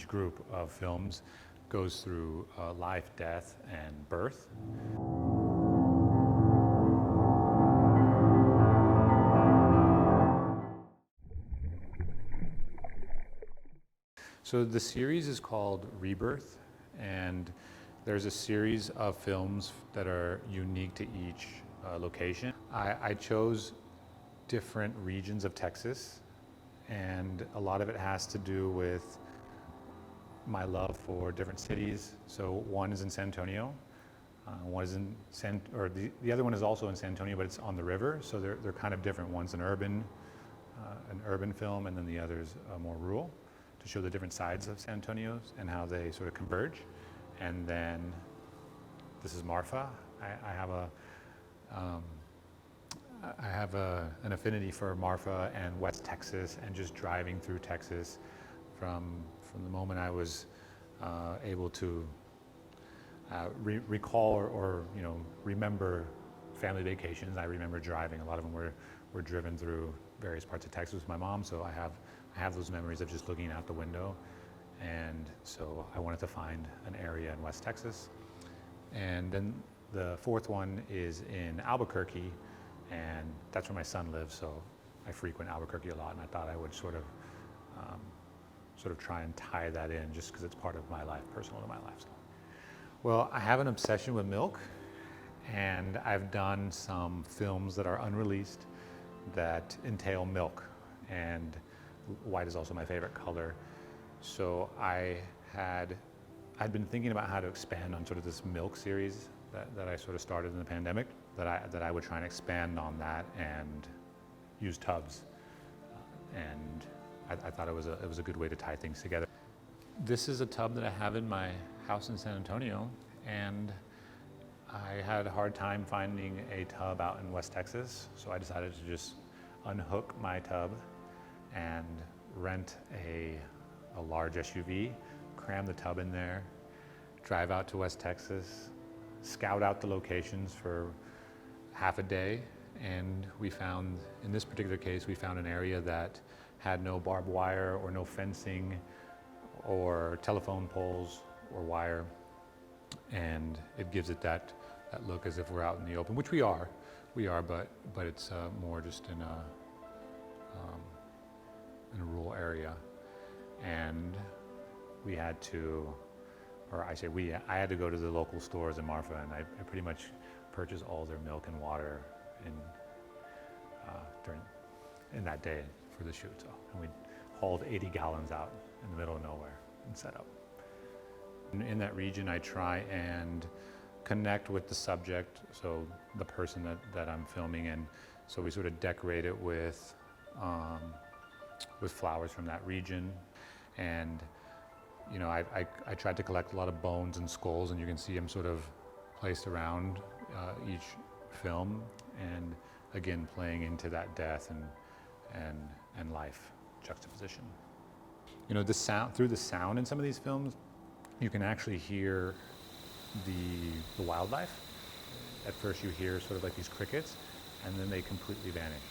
each group of films goes through life, death, and birth. So the series is called Rebirth, and there's a series of films that are unique to each location. I chose different regions of Texas, and a lot of it has to do with my love for different cities. So one is in San Antonio, one is in the other one is also in San Antonio, but it's on the river. So they're kind of different. One's an urban film, and then the other's more rural, to show the different sides of San Antonio and how they sort of converge. And then this is Marfa. I have an affinity for Marfa and West Texas, and just driving through Texas from the moment I was able to recall or remember family vacations. I remember driving. A lot of them were driven through various parts of Texas with my mom, so I have those memories of just looking out the window. And so I wanted to find an area in West Texas. And then the fourth one is in Albuquerque, and that's where my son lives, so I frequent Albuquerque a lot, and I thought I would sort of try and tie that in, just because it's part of my life, personal to my life. So. Well, I have an obsession with milk, and I've done some films that are unreleased that entail milk, and white is also my favorite color. So I'd been thinking about how to expand on sort of this milk series that I sort of started in the pandemic, that I would try and expand on that and use tubs. And I thought it was a good way to tie things together. This is a tub that I have in my house in San Antonio, and I had a hard time finding a tub out in West Texas, so I decided to just unhook my tub and rent a large SUV, cram the tub in there, drive out to West Texas, scout out the locations for half a day, and we found, in this particular case, we found an area that had no barbed wire or no fencing or telephone poles or wire, and it gives it that look as if we're out in the open, which we are, but it's more just in a rural area. And we had to, or I say we, I had to go to the local stores in Marfa, and I pretty much purchased all their milk and water in that day for the shoot. So, and we hauled 80 gallons out in the middle of nowhere and set up. In that region, I try and connect with the subject, so the person that I'm filming, and so we sort of decorate it with flowers from that region. And I tried to collect a lot of bones and skulls, and you can see them sort of placed around each film, and again playing into that death and life juxtaposition. The sound, through the sound in some of these films, you can actually hear the wildlife. At first you hear sort of like these crickets, and then they completely vanish.